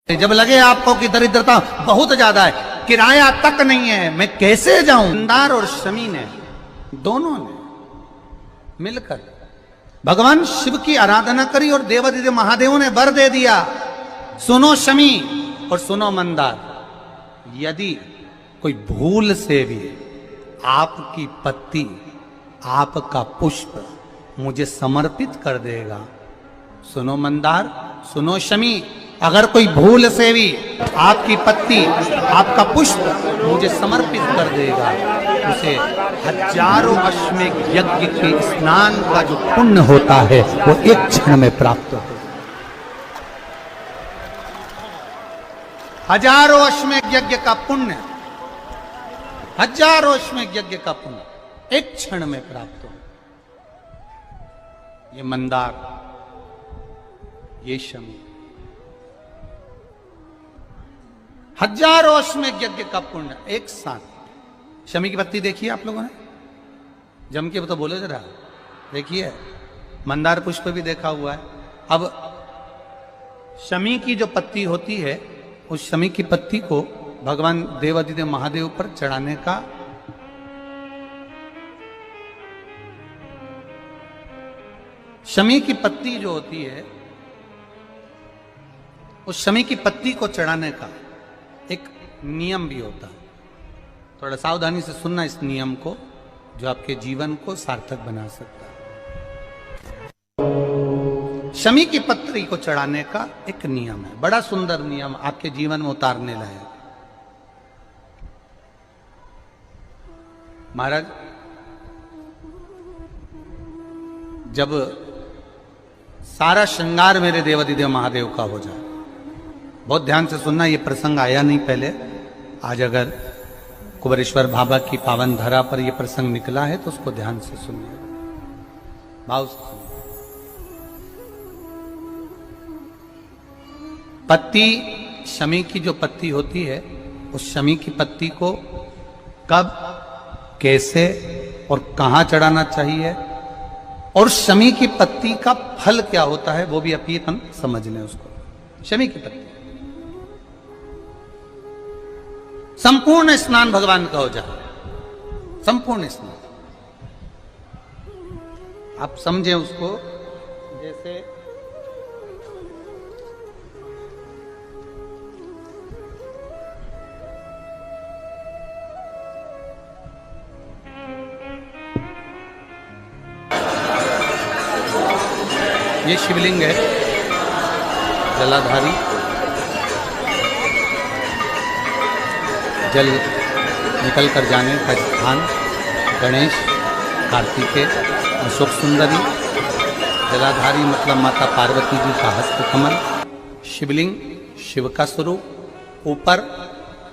जब लगे आपको कि दरिद्रता बहुत ज्यादा है, किराया तक नहीं है, मैं कैसे जाऊं, मंदार और शमी ने दोनों ने मिलकर भगवान शिव की आराधना करी और देवादिदेव महादेवों ने वर दे दिया। सुनो शमी और सुनो मंदार, यदि कोई भूल से भी आपकी पत्ती, आपका पुष्प मुझे समर्पित कर देगा, सुनो मंदार, सुनो शमी, अगर कोई भूल से भी आपकी पत्ती, आपका पुष्प मुझे समर्पित कर देगा, उसे हजारों अश्वमेध यज्ञ के स्नान का जो पुण्य होता है वो एक क्षण में प्राप्त होता है। हजारों अश्वमेध यज्ञ का पुण्य, हजारों अश्वमेध यज्ञ का पुण्य एक क्षण में प्राप्त हो। ये मंदार, ये शमी, हजारों अश्वमेध यज्ञ का पुण्य एक साथ। शमी की पत्ती देखिए आप लोगों ने, जम के तो बोलो जरा, देखिए मंदार पुष्प भी देखा हुआ है। अब शमी की जो पत्ती होती है, उस शमी की पत्ती को भगवान देवादिदेव महादेव पर चढ़ाने का शमी की पत्ती जो होती है, उस शमी की पत्ती को चढ़ाने का एक नियम भी होता है। थोड़ा सावधानी से सुनना इस नियम को, जो आपके जीवन को सार्थक बना सकता है। शमी की पत्री को चढ़ाने का एक नियम है, बड़ा सुंदर नियम, आपके जीवन में उतारने लायक। महाराज, जब सारा श्रृंगार मेरे देवादिदेव महादेव का हो जाए, बहुत ध्यान से सुनना, ये प्रसंग आया नहीं पहले, आज अगर कुबेरेश्वर बाबा की पावन धरा पर यह प्रसंग निकला है तो उसको ध्यान से सुनिए, भाव से सुनिए। पत्ती, शमी की जो पत्ती होती है, उस शमी की पत्ती को कब, कैसे और कहां चढ़ाना चाहिए, और शमी की पत्ती का फल क्या होता है, वो भी अपन समझ लें उसको। शमी की पत्ती, संपूर्ण स्नान भगवान का हो जाए, संपूर्ण स्नान, आप समझे उसको। जैसे ये शिवलिंग है, जलाधारी, जल निकल कर जाने का स्थान, गणेश, कार्तिकेय, अशोक सुंदरी, जलाधारी मतलब माता पार्वती जी का हस्तकमल, शिवलिंग, शिव का स्वरूप, ऊपर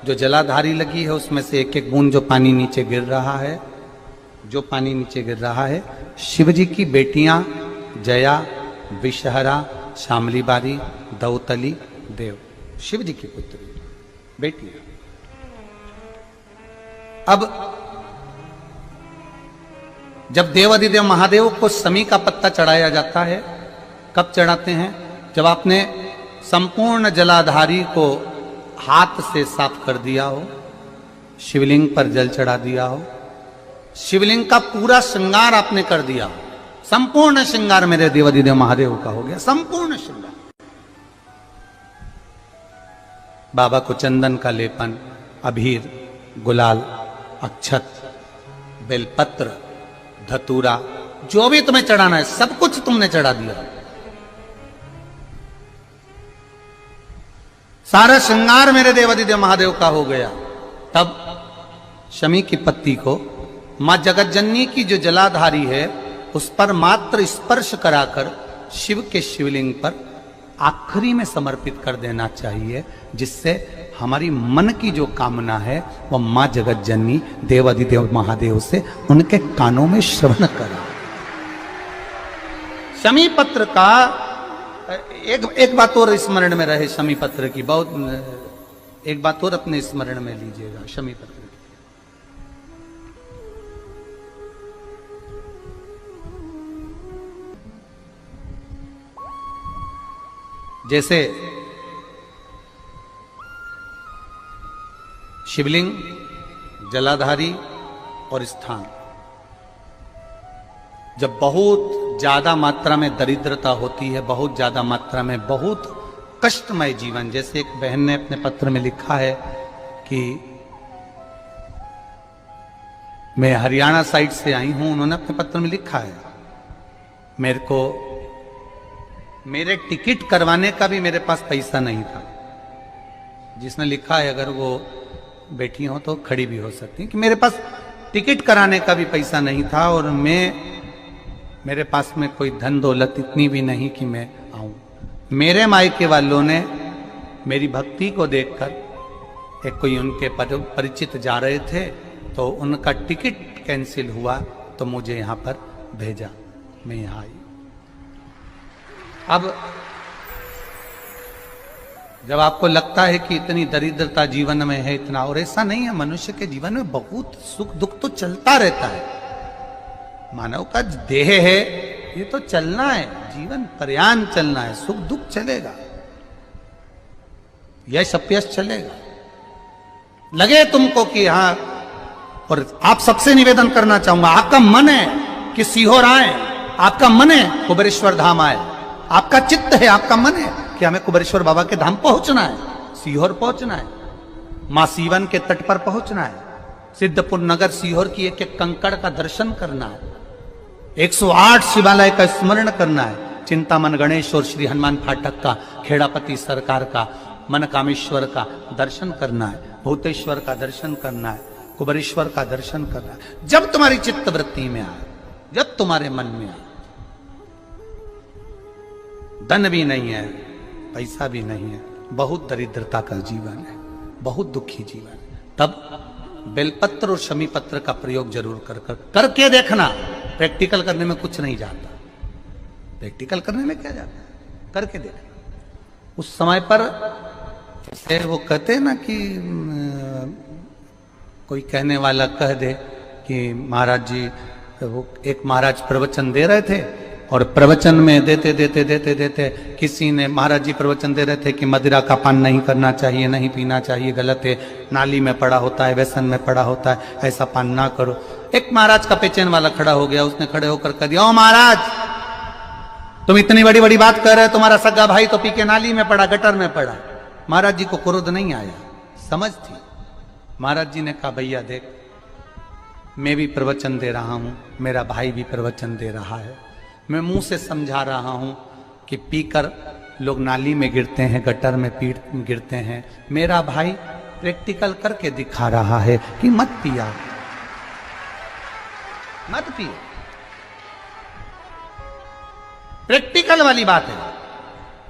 जो जलाधारी लगी है उसमें से एक एक बूंद जो पानी नीचे गिर रहा है, जो पानी नीचे गिर रहा है, शिव जी की बेटियां जया, विषहरा, शामली बारी, दौतली, देव, शिव जी की पुत्री बेटियां। अब जब देवादिदेव महादेव को शमी का पत्ता चढ़ाया जाता है, कब चढ़ाते हैं, जब आपने संपूर्ण जलाधारी को हाथ से साफ कर दिया हो, शिवलिंग पर जल चढ़ा दिया हो, शिवलिंग का पूरा श्रृंगार आपने कर दिया हो, संपूर्ण श्रृंगार मेरे देवादिदेव महादेव का हो गया, संपूर्ण श्रृंगार। बाबा को चंदन का लेपन, अबीर, गुलाल, अक्षत, बेलपत्र, धतूरा, जो भी तुम्हें चढ़ाना है सब कुछ तुमने चढ़ा दिया, सारा श्रृंगार मेरे देवादिदेव महादेव का हो गया। तब शमी की पत्ती को मां जगतजननी की जो जलाधारी है उस पर मात्र स्पर्श कराकर शिव के शिवलिंग पर आखिरी में समर्पित कर देना चाहिए, जिससे हमारी मन की जो कामना है वह मां जगतजननी देवादिदेव महादेव से उनके कानों में श्रवण करे। शमी पत्र का एक बात और स्मरण में रहे, शमी पत्र की बहुत एक बात और अपने स्मरण में लीजिएगा। शमी पत्र जैसे शिवलिंग, जलाधारी और स्थान। जब बहुत ज्यादा मात्रा में दरिद्रता होती है, बहुत ज्यादा मात्रा में बहुत कष्टमय जीवन, जैसे एक बहन ने अपने पत्र में लिखा है कि मैं हरियाणा साइड से आई हूं, उन्होंने अपने पत्र में लिखा है मेरे को मेरे टिकट करवाने का भी मेरे पास पैसा नहीं था। जिसने लिखा है, अगर वो बैठी हो तो खड़ी भी हो सकती है, कि मेरे पास टिकट कराने का भी पैसा नहीं था और मेरे पास में कोई धन दौलत इतनी भी नहीं कि मैं आऊं। मेरे मायके वालों ने मेरी भक्ति को देखकर, एक कोई उनके परिचित जा रहे थे तो उनका टिकट कैंसिल हुआ तो मुझे यहां पर भेजा, मैं यहां आई। अब जब आपको लगता है कि इतनी दरिद्रता जीवन में है, इतना, और ऐसा नहीं है, मनुष्य के जीवन में बहुत सुख दुख तो चलता रहता है। मानव का देह है, ये तो चलना है, जीवन पर्यान चलना है, सुख दुख चलेगा, यश अपयश चलेगा। लगे तुमको कि हाँ, और आप सबसे निवेदन करना चाहूंगा, आपका मन है कि सीहोर आए, आपका मन है कुबेरेश्वर धाम आए, आपका चित्त है, आपका मन है कि हमें कुबेरेश्वर बाबा के धाम पहुंचना है, सीहोर पहुंचना है, मां सीवन के तट पर पहुंचना है, सिद्धपुर नगर सीहोर की एक एक कंकड़ का दर्शन करना है, 108 शिवालय का स्मरण करना है, चिंतामन गणेश और श्री हनुमान फाटक का, खेड़ापति सरकार का, मनकामेश्वर का दर्शन करना है, भूतेश्वर का दर्शन करना है, कुबेरेश्वर का दर्शन करना है। जब तुम्हारी चित्त वृत्ति में आए, जब तुम्हारे मन में आए, धन भी नहीं है, पैसा भी नहीं है, बहुत दरिद्रता का जीवन है, बहुत दुखी जीवन है, तब बेलपत्र और शमी पत्र का प्रयोग जरूर करके देखना। प्रैक्टिकल करने में कुछ नहीं जाता, प्रैक्टिकल करने में क्या जाता है, करके देखना। उस समय पर जैसे वो कहते हैं ना कि कोई कहने वाला कह दे कि महाराज जी, वो एक महाराज प्रवचन दे रहे थे और प्रवचन में देते देते देते देते किसी ने, महाराज जी प्रवचन दे रहे थे कि मदिरा का पान नहीं करना चाहिए, नहीं पीना चाहिए, गलत है, नाली में पड़ा होता है, व्यसन में पड़ा होता है, ऐसा पान ना करो। एक महाराज का पेचेन वाला खड़ा हो गया, उसने खड़े होकर कह दिया, ओ महाराज, तुम इतनी बड़ी बड़ी बात कर रहे हो, तुम्हारा सगा भाई तो पी के नाली में पड़ा, गटर में पड़ा। महाराज जी को क्रोध नहीं आया, समझ थी। महाराज जी ने कहा, भैया देख, मैं भी प्रवचन दे रहा हूं, मेरा भाई भी प्रवचन दे रहा है, मैं मुंह से समझा रहा हूं कि पीकर लोग नाली में गिरते हैं, गटर में गिरते हैं, मेरा भाई प्रैक्टिकल करके दिखा रहा है कि मत पिया, मत पियो। प्रैक्टिकल वाली बात है।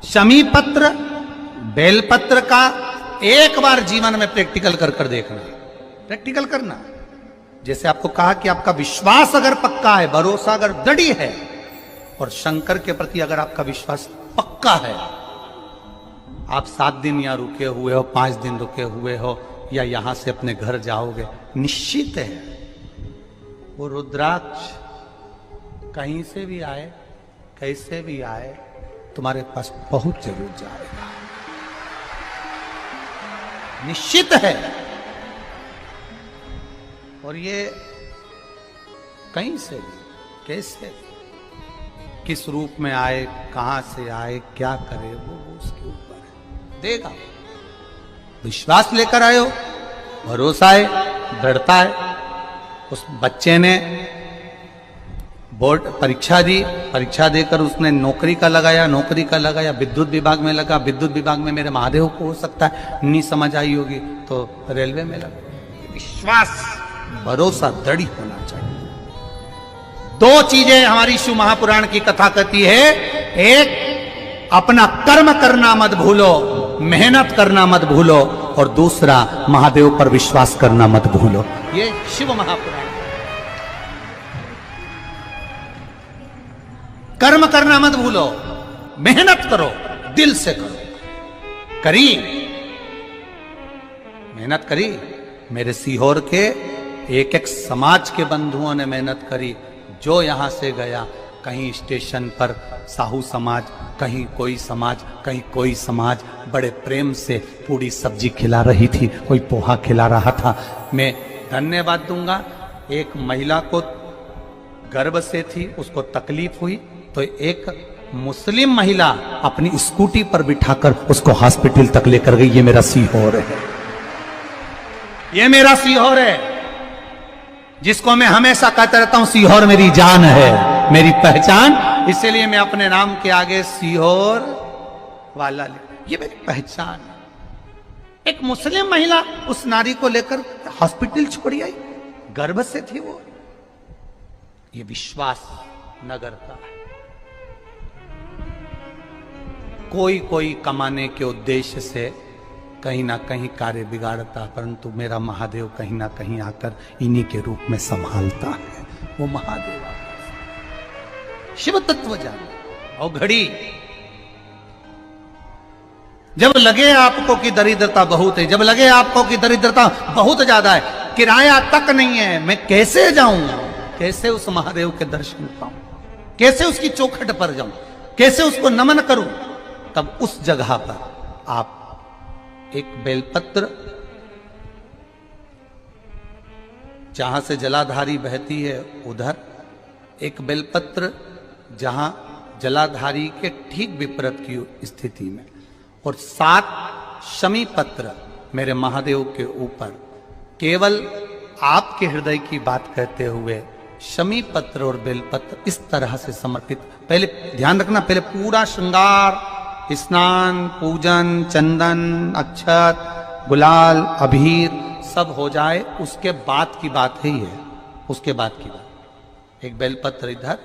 शमी पत्र, बेलपत्र का एक बार जीवन में प्रैक्टिकल कर देखना, प्रैक्टिकल करना। जैसे आपको कहा कि आपका विश्वास अगर पक्का है, भरोसा अगर दृढ़ है, और शंकर के प्रति अगर आपका विश्वास पक्का है, आप 7 दिन यहाँ रुके हुए हो, 5 दिन रुके हुए हो, या यहां से अपने घर जाओगे, निश्चित है वो रुद्राक्ष कहीं से भी आए, कैसे भी आए, तुम्हारे पास पहुंच जरूर जाएगा, निश्चित है। और ये कहीं से भी, कैसे भी, किस रूप में आए, कहां से आए, क्या करे, वो उसके ऊपर है, देगा। विश्वास लेकर आए हो, भरोसा है, दृढ़ता है। उस बच्चे ने बोर्ड परीक्षा दी, परीक्षा देकर उसने नौकरी का लगाया, विद्युत विभाग में लगा, विद्युत विभाग में मेरे महादेव को हो सकता है नहीं समझ आई होगी तो रेलवे में लगा। विश्वास, भरोसा दृढ़ होना चाहिए। 2 चीजें हमारी शिव महापुराण की कथा कहती है, एक अपना कर्म करना मत भूलो, मेहनत करना मत भूलो, और दूसरा महादेव पर विश्वास करना मत भूलो। ये शिव महापुराण। कर्म करना मत भूलो, मेहनत करो, दिल से करो। करी, मेहनत करी। मेरे सीहोर के एक एक समाज के बंधुओं ने मेहनत करी। जो यहां से गया कहीं स्टेशन पर साहू समाज, कहीं कोई समाज, कहीं कोई समाज बड़े प्रेम से पूरी सब्जी खिला रही थी, कोई पोहा खिला रहा था। मैं धन्यवाद दूंगा। एक महिला को गर्भ से थी, उसको तकलीफ हुई तो एक मुस्लिम महिला अपनी स्कूटी पर बिठाकर उसको हॉस्पिटल तक लेकर गई। ये मेरा सीहोर है, ये मेरा सीहोर है, जिसको मैं हमेशा कहता रहता हूं सीहोर मेरी जान है, मेरी पहचान। इसीलिए मैं अपने नाम के आगे सीहोर वाला ये मेरी पहचान है। एक मुस्लिम महिला उस नारी को लेकर हॉस्पिटल छोड़ी आई, गर्भ से थी वो। ये विश्वास नगर का है। कोई कोई कमाने के उद्देश्य से कहीं ना कहीं कार्य बिगाड़ता, परंतु मेरा महादेव कहीं ना कहीं आकर इन्हीं के रूप में संभालता है। वो महादेव शिव तत्व जान। और घड़ी जब लगे आपको कि दरिद्रता बहुत है, जब लगे आपको कि दरिद्रता बहुत ज्यादा है, किराया तक नहीं है, मैं कैसे जाऊं, कैसे उस महादेव के दर्शन पाऊं, कैसे उसकी चौखट पर जाऊं, कैसे उसको नमन करूं, तब उस जगह पर आप एक बेलपत्र, जहां से जलाधारी बहती है उधर एक बेलपत्र, जहां जलाधारी के ठीक विपरीत की स्थिति में, और 7 शमी पत्र मेरे महादेव के ऊपर, केवल आपके हृदय की बात कहते हुए शमी पत्र और बेलपत्र इस तरह से समर्पित। पहले ध्यान रखना, पहले पूरा श्रृंगार, स्नान, पूजन, चंदन, अक्षत, गुलाल, अबीर सब हो जाए, उसके बाद की बात है ये, उसके बाद की बात। एक बेलपत्र इधर,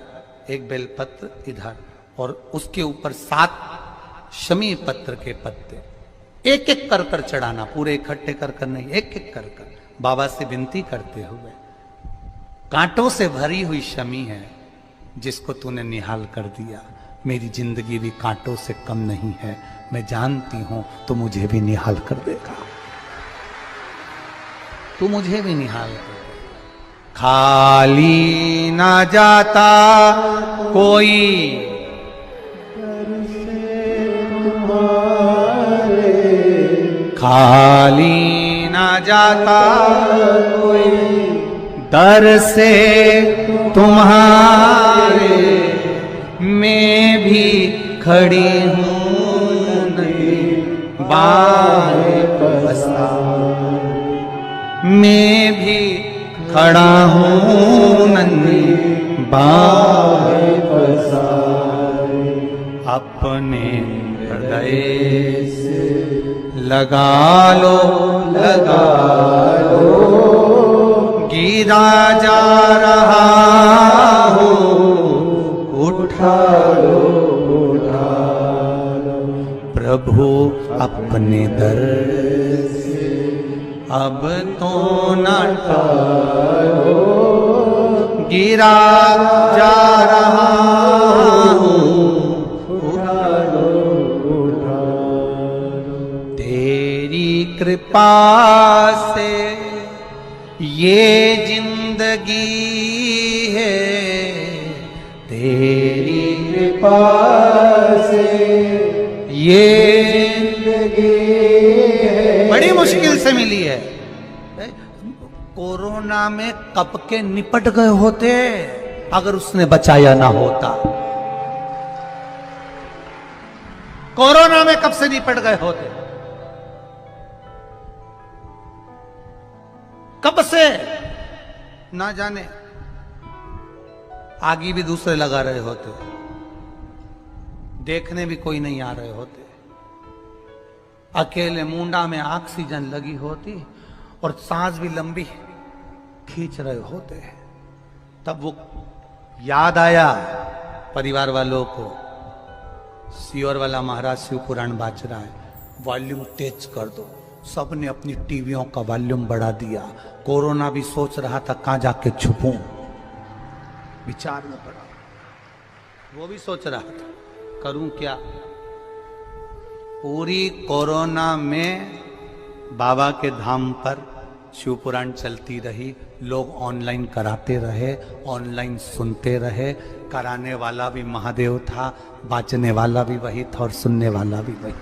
एक बेलपत्र इधर, और उसके ऊपर 7 शमी पत्र के पत्ते एक एक कर कर चढ़ाना, पूरे इकट्ठे कर कर नहीं, एक एक कर कर बाबा से विनती करते हुए। कांटों से भरी हुई शमी है जिसको तूने निहाल कर दिया, मेरी जिंदगी भी कांटों से कम नहीं है, मैं जानती हूं तो मुझे भी निहाल कर देगा, तू मुझे भी निहाल कर देगा। खाली ना जाता कोई खाली ना जाता कोई दर से तुम्हारे, मैं भी खड़ी हूं नहीं बाहें पसारे, मैं भी खड़ा हूं नहीं बाहें पसारे, अपने हृदय से लगा लो, लगा लो, गिरा जा रहा हो, उठा लो, उठा लो, प्रभु अपने दर से अब तो न टालो, गिरा जा रहा हो, उठा लो, उठा लो, तेरी कृपा से ये जिंदगी है, तेरी कृपा से ये जिंदगी है। बड़ी मुश्किल से मिली है। कोरोना में कब के निपट गए होते अगर उसने बचाया ना होता। कोरोना में कब से निपट गए होते, कब से ना जाने, आगे भी दूसरे लगा रहे होते, देखने भी कोई नहीं आ रहे होते, अकेले मुंडा में ऑक्सीजन लगी होती और सांस भी लंबी खींच रहे होते। तब वो याद आया परिवार वालों को, सीहोर वाला महाराज शिव पुराण बाज रहा है, वॉल्यूम तेज कर दो। सबने अपनी टीवियों का वॉल्यूम बढ़ा दिया। कोरोना भी सोच रहा था कहां जाके छुपूं, विचार में पड़ा, वो भी सोच रहा था करूं क्या। पूरी कोरोना में बाबा के धाम पर शिव पुराण चलती रही, लोग ऑनलाइन कराते रहे, ऑनलाइन सुनते रहे, कराने वाला भी महादेव था, बाचने वाला भी वही था और सुनने वाला भी वही।